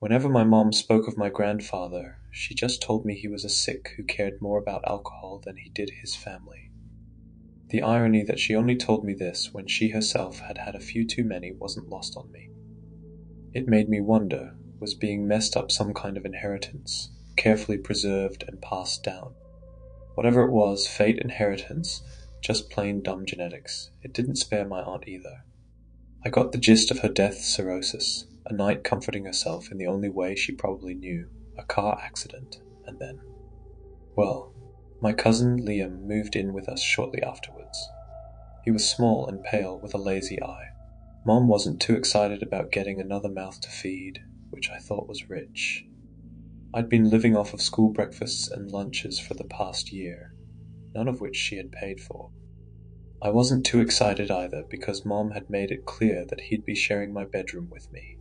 Whenever my mom spoke of my grandfather, she just told me he was a sick who cared more about alcohol than he did his family. The irony that she only told me this when she herself had had a few too many wasn't lost on me. It made me wonder, was being messed up some kind of inheritance, carefully preserved and passed down? Whatever it was, fate, inheritance, just plain dumb genetics. It didn't spare my aunt either. I got the gist of her death cirrhosis, a night comforting herself in the only way she probably knew, a car accident, and then, well, my cousin Liam moved in with us shortly afterwards. He was small and pale with a lazy eye. Mom wasn't too excited about getting another mouth to feed, which I thought was rich. I'd been living off of school breakfasts and lunches for the past year, none of which she had paid for. I wasn't too excited either because Mom had made it clear that he'd be sharing my bedroom with me.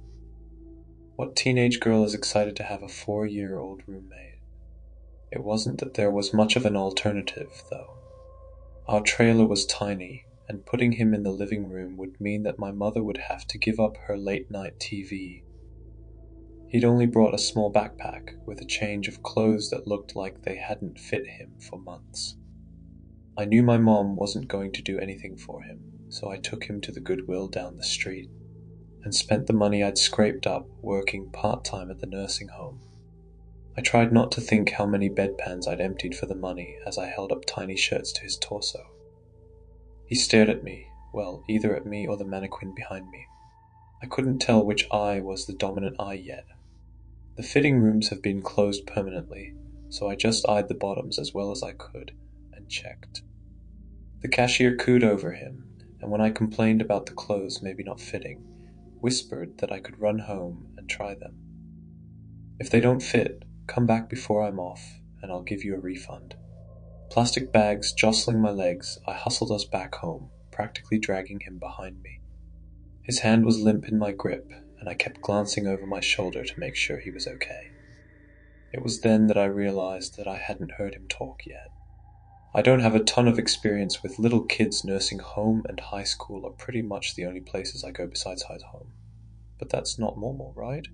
What teenage girl is excited to have a 4-year-old roommate? It wasn't that there was much of an alternative, though. Our trailer was tiny, and putting him in the living room would mean that my mother would have to give up her late-night TV. He'd only brought a small backpack with a change of clothes that looked like they hadn't fit him for months. I knew my mom wasn't going to do anything for him, so I took him to the Goodwill down the street and spent the money I'd scraped up working part-time at the nursing home. I tried not to think how many bedpans I'd emptied for the money as I held up tiny shirts to his torso. He stared at me, well, either at me or the mannequin behind me. I couldn't tell which eye was the dominant eye yet. The fitting rooms have been closed permanently, so I just eyed the bottoms as well as I could and checked. The cashier cooed over him, and when I complained about the clothes maybe not fitting, whispered that I could run home and try them. If they don't fit, come back before I'm off, and I'll give you a refund. Plastic bags jostling my legs, I hustled us back home, practically dragging him behind me. His hand was limp in my grip, and I kept glancing over my shoulder to make sure he was okay. It was then that I realized that I hadn't heard him talk yet. I don't have a ton of experience with little kids. Nursing home and high school are pretty much the only places I go besides home. But that's not normal, right?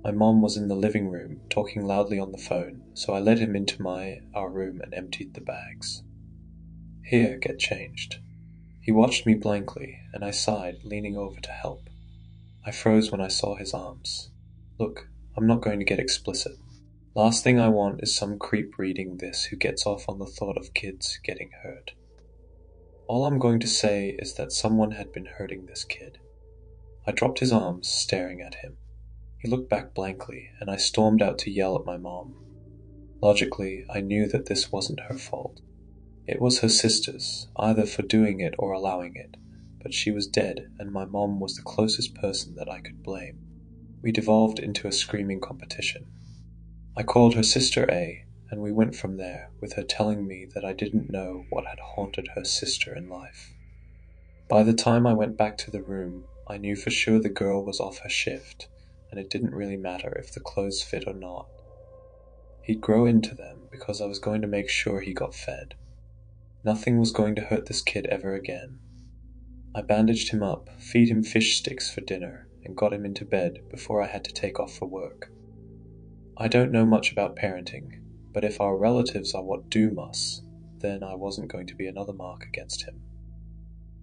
My mom was in the living room, talking loudly on the phone, so I led him into our room and emptied the bags. Here, get changed. He watched me blankly, and I sighed, leaning over to help. I froze when I saw his arms. Look, I'm not going to get explicit. Last thing I want is some creep reading this who gets off on the thought of kids getting hurt. All I'm going to say is that someone had been hurting this kid. I dropped his arms, staring at him. He looked back blankly, and I stormed out to yell at my mom. Logically, I knew that this wasn't her fault. It was her sister's, either for doing it or allowing it, but she was dead, and my mom was the closest person that I could blame. We devolved into a screaming competition. I called her sister A, and we went from there, with her telling me that I didn't know what had haunted her sister in life. By the time I went back to the room, I knew for sure the girl was off her shift, and it didn't really matter if the clothes fit or not. He'd grow into them because I was going to make sure he got fed. Nothing was going to hurt this kid ever again. I bandaged him up, feed him fish sticks for dinner, and got him into bed before I had to take off for work. I don't know much about parenting, but if our relatives are what doom us, then I wasn't going to be another mark against him.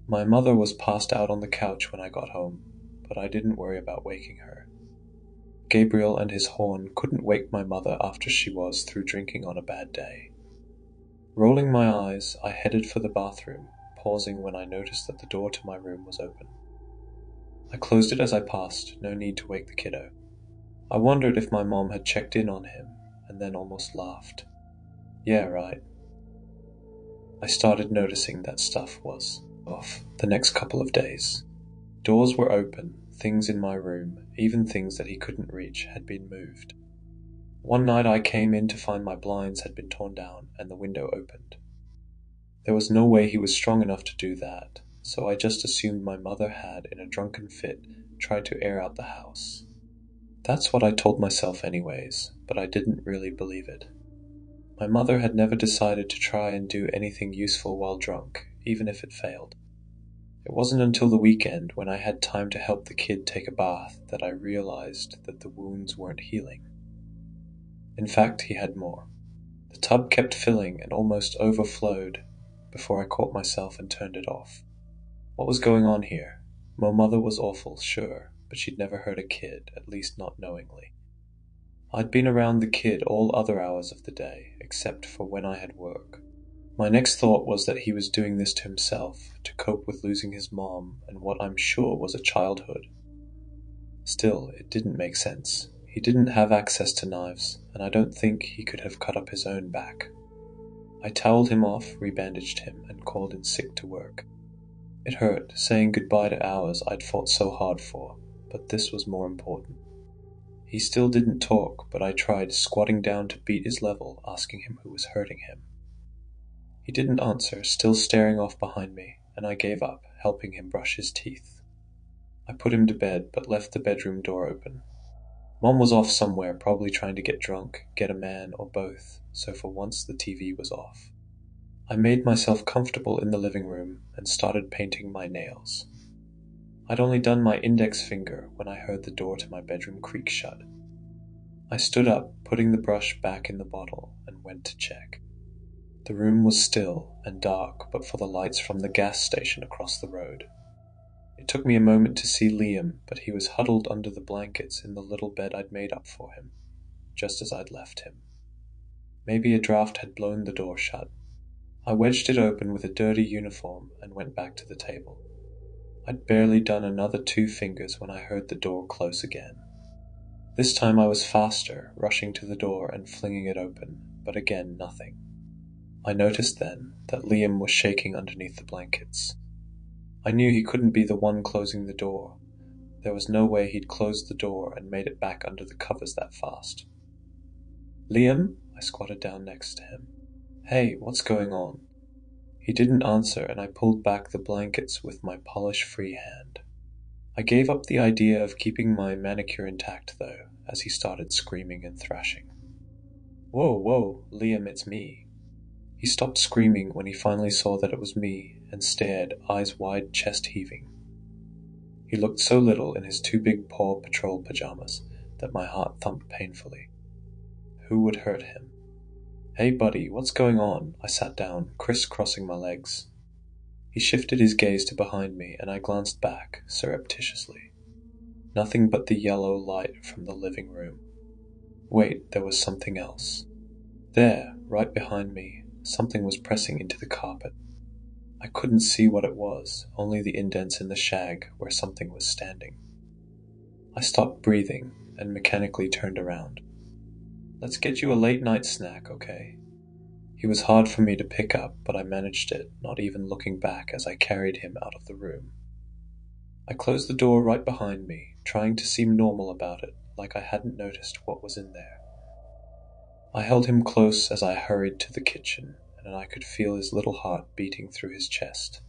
My mother was passed out on the couch when I got home, but I didn't worry about waking her. Gabriel and his horn couldn't wake my mother after she was through drinking on a bad day. Rolling my eyes, I headed for the bathroom, pausing when I noticed that the door to my room was open. I closed it as I passed, no need to wake the kiddo. I wondered if my mom had checked in on him, and then almost laughed. Yeah, right. I started noticing that stuff was off the next couple of days. Doors were open, things in my room, even things that he couldn't reach, had been moved. One night I came in to find my blinds had been torn down and the window opened. There was no way he was strong enough to do that, so I just assumed my mother had, in a drunken fit, tried to air out the house. That's what I told myself anyways, but I didn't really believe it. My mother had never decided to try and do anything useful while drunk, even if it failed. It wasn't until the weekend, when I had time to help the kid take a bath, that I realized that the wounds weren't healing. In fact, he had more. The tub kept filling and almost overflowed before I caught myself and turned it off. What was going on here? My mother was awful, sure, but she'd never hurt a kid, at least not knowingly. I'd been around the kid all other hours of the day, except for when I had work. My next thought was that he was doing this to himself, to cope with losing his mom and what I'm sure was a childhood. Still, it didn't make sense. He didn't have access to knives, and I don't think he could have cut up his own back. I toweled him off, rebandaged him, and called in sick to work. It hurt, saying goodbye to hours I'd fought so hard for, but this was more important. He still didn't talk, but I tried, squatting down to beat his level, asking him who was hurting him. He didn't answer, still staring off behind me, and I gave up, helping him brush his teeth. I put him to bed, but left the bedroom door open. Mom was off somewhere, probably trying to get drunk, get a man, or both, so for once the TV was off. I made myself comfortable in the living room and started painting my nails. I'd only done my index finger when I heard the door to my bedroom creak shut. I stood up, putting the brush back in the bottle, and went to check. The room was still and dark but for the lights from the gas station across the road. It took me a moment to see Liam, but he was huddled under the blankets in the little bed I'd made up for him, just as I'd left him. Maybe a draft had blown the door shut. I wedged it open with a dirty uniform and went back to the table. I'd barely done another 2 fingers when I heard the door close again. This time I was faster, rushing to the door and flinging it open, but again nothing. I noticed then that Liam was shaking underneath the blankets. I knew he couldn't be the one closing the door. There was no way he'd closed the door and made it back under the covers that fast. "Liam?" I squatted down next to him. "Hey, what's going on?" He didn't answer, and I pulled back the blankets with my polish-free hand. I gave up the idea of keeping my manicure intact, though, as he started screaming and thrashing. Whoa, Liam, it's me." He stopped screaming when he finally saw that it was me and stared, eyes wide, chest heaving. He looked so little in his 2 big paw patrol pajamas that my heart thumped painfully. Who would hurt him? "Hey buddy, what's going on?" I sat down, crisscrossing my legs. He shifted his gaze to behind me, and I glanced back, surreptitiously. Nothing but the yellow light from the living room. Wait, there was something else. There, right behind me, something was pressing into the carpet. I couldn't see what it was, only the indents in the shag where something was standing. I stopped breathing and mechanically turned around. "Let's get you a late-night snack, okay?" He was hard for me to pick up, but I managed it, not even looking back as I carried him out of the room. I closed the door right behind me, trying to seem normal about it, like I hadn't noticed what was in there. I held him close as I hurried to the kitchen, and I could feel his little heart beating through his chest.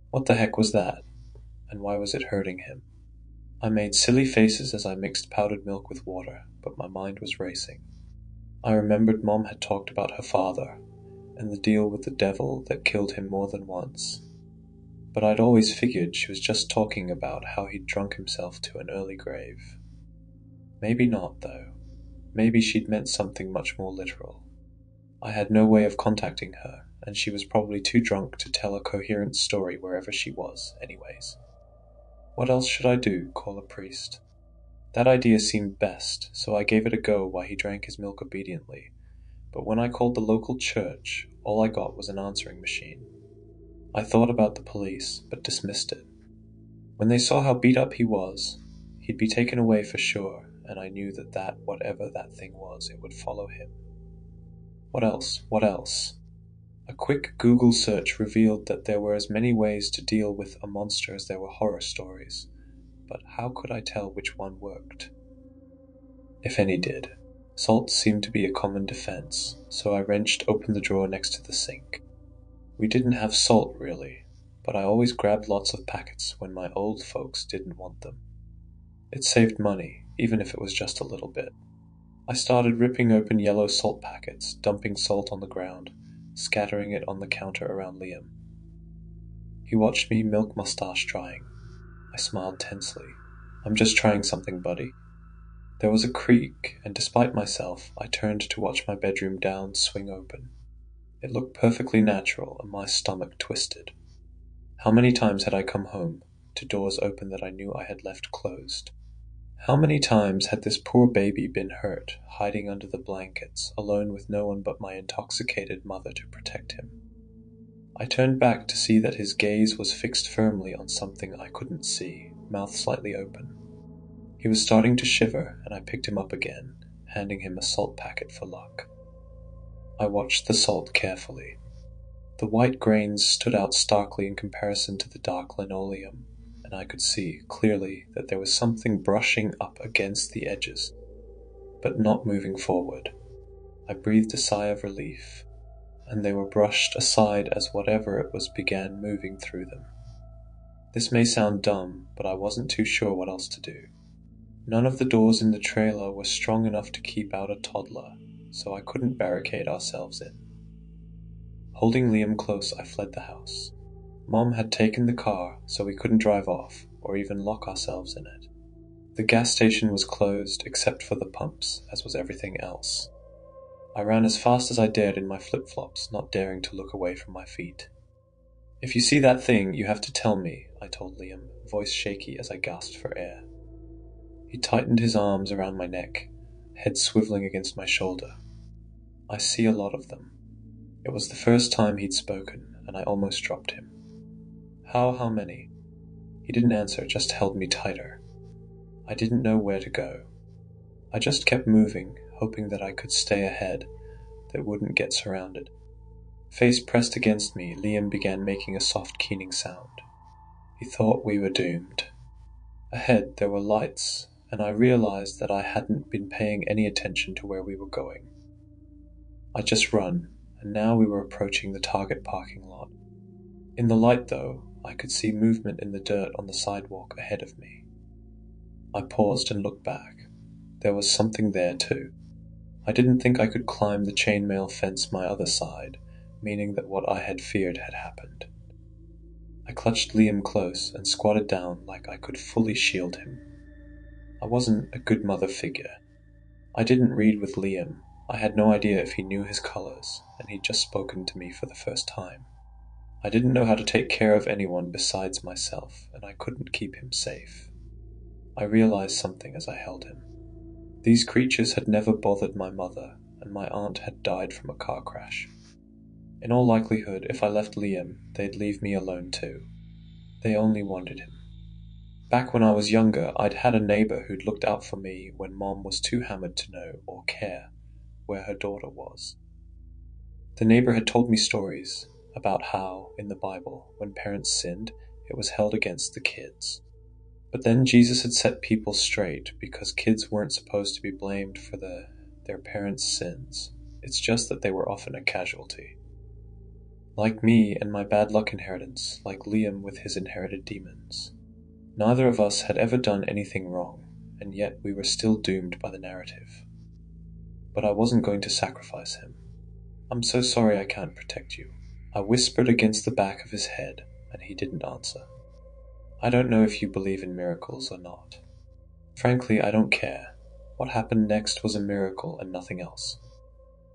What the heck was that? And why was it hurting him? I made silly faces as I mixed powdered milk with water, but my mind was racing. I remembered Mom had talked about her father, and the deal with the devil that killed him more than once. But I'd always figured she was just talking about how he'd drunk himself to an early grave. Maybe not, though. Maybe she'd meant something much more literal. I had no way of contacting her, and she was probably too drunk to tell a coherent story wherever she was, anyways. What else should I do? Call a priest? That idea seemed best, so I gave it a go while he drank his milk obediently. But when I called the local church, all I got was an answering machine. I thought about the police, but dismissed it. When they saw how beat up he was, he'd be taken away for sure, and I knew that whatever that thing was, it would follow him. What else? A quick Google search revealed that there were as many ways to deal with a monster as there were horror stories, but how could I tell which one worked? If any did. Salt seemed to be a common defense, so I wrenched open the drawer next to the sink. We didn't have salt, really, but I always grabbed lots of packets when my old folks didn't want them. It saved money, even if it was just a little bit. I started ripping open yellow salt packets, dumping salt on the ground, scattering it on the counter around Liam. He watched me milk mustache drying. I smiled tensely. "I'm just trying something, buddy." There was a creak, and despite myself, I turned to watch my bedroom door swing open. It looked perfectly natural, and my stomach twisted. How many times had I come home to doors open that I knew I had left closed? How many times had this poor baby been hurt, hiding under the blankets, alone with no one but my intoxicated mother to protect him? I turned back to see that his gaze was fixed firmly on something I couldn't see, mouth slightly open. He was starting to shiver, and I picked him up again, handing him a salt packet for luck. I watched the salt carefully. The white grains stood out starkly in comparison to the dark linoleum, and I could see clearly that there was something brushing up against the edges, but not moving forward. I breathed a sigh of relief, and they were brushed aside as whatever it was began moving through them. This may sound dumb, but I wasn't too sure what else to do. None of the doors in the trailer were strong enough to keep out a toddler, so I couldn't barricade ourselves in. Holding Liam close, I fled the house. Mom had taken the car, so we couldn't drive off, or even lock ourselves in it. The gas station was closed, except for the pumps, as was everything else. I ran as fast as I dared in my flip-flops, not daring to look away from my feet. "If you see that thing, you have to tell me," I told Liam, voice shaky as I gasped for air. He tightened his arms around my neck, head swiveling against my shoulder. "I see a lot of them." It was the first time he'd spoken, and I almost dropped him. How many?" He didn't answer, just held me tighter. I didn't know where to go. I just kept moving, hoping that I could stay ahead, that wouldn't get surrounded. Face pressed against me, Liam began making a soft keening sound. He thought we were doomed. Ahead there were lights, and I realized that I hadn't been paying any attention to where we were going. I'd just run, and now we were approaching the Target parking lot. In the light, though, I could see movement in the dirt on the sidewalk ahead of me. I paused and looked back. There was something there, too. I didn't think I could climb the chainmail fence my other side, meaning that what I had feared had happened. I clutched Liam close and squatted down like I could fully shield him. I wasn't a good mother figure. I didn't read with Liam. I had no idea if he knew his colors, and he'd just spoken to me for the first time. I didn't know how to take care of anyone besides myself, and I couldn't keep him safe. I realized something as I held him. These creatures had never bothered my mother, and my aunt had died from a car crash. In all likelihood, if I left Liam, they'd leave me alone too. They only wanted him. Back when I was younger, I'd had a neighbor who'd looked out for me when Mom was too hammered to know or care where her daughter was. The neighbor had told me stories about how, in the Bible, when parents sinned, it was held against the kids. But then Jesus had set people straight because kids weren't supposed to be blamed for their parents' sins. It's just that they were often a casualty. Like me and my bad luck inheritance, like Liam with his inherited demons. Neither of us had ever done anything wrong, and yet we were still doomed by the narrative. But I wasn't going to sacrifice him. "I'm so sorry I can't protect you." I whispered against the back of his head, and he didn't answer. "I don't know if you believe in miracles or not. Frankly, I don't care. What happened next was a miracle and nothing else."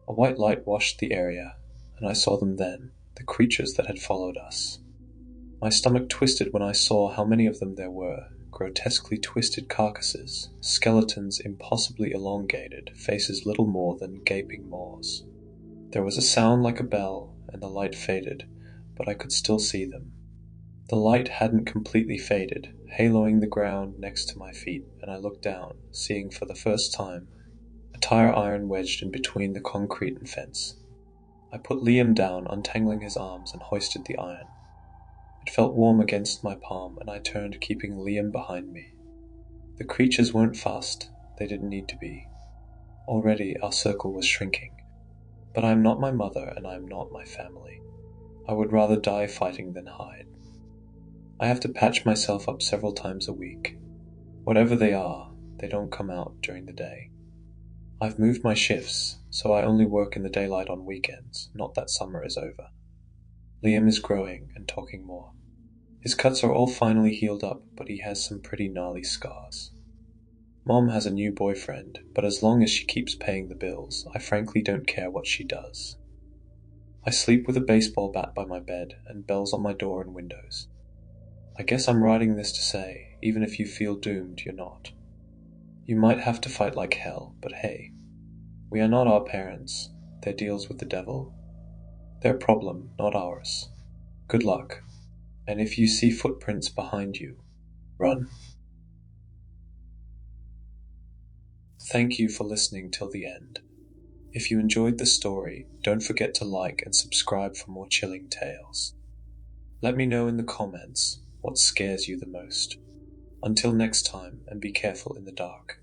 A white light washed the area, and I saw them then, the creatures that had followed us. My stomach twisted when I saw how many of them there were, grotesquely twisted carcasses, skeletons impossibly elongated, faces little more than gaping maws. There was a sound like a bell, and the light faded, but I could still see them. The light hadn't completely faded, haloing the ground next to my feet, and I looked down, seeing for the first time a tire iron wedged in between the concrete and fence. I put Liam down, untangling his arms, and hoisted the iron. It felt warm against my palm, and I turned, keeping Liam behind me. The creatures weren't fast. They didn't need to be. Already our circle was shrinking. But I am not my mother, and I am not my family. I would rather die fighting than hide. I have to patch myself up several times a week. Whatever they are, they don't come out during the day. I've moved my shifts, so I only work in the daylight on weekends, not that summer is over. Liam is growing and talking more. His cuts are all finally healed up, but he has some pretty gnarly scars. Mom has a new boyfriend, but as long as she keeps paying the bills, I frankly don't care what she does. I sleep with a baseball bat by my bed and bells on my door and windows. I guess I'm writing this to say, even if you feel doomed, you're not. You might have to fight like hell, but hey, we are not our parents. Their deals with the devil. Their problem, not ours. Good luck. And if you see footprints behind you, run. Thank you for listening till the end. If you enjoyed the story, don't forget to like and subscribe for more chilling tales. Let me know in the comments what scares you the most. Until next time, and be careful in the dark.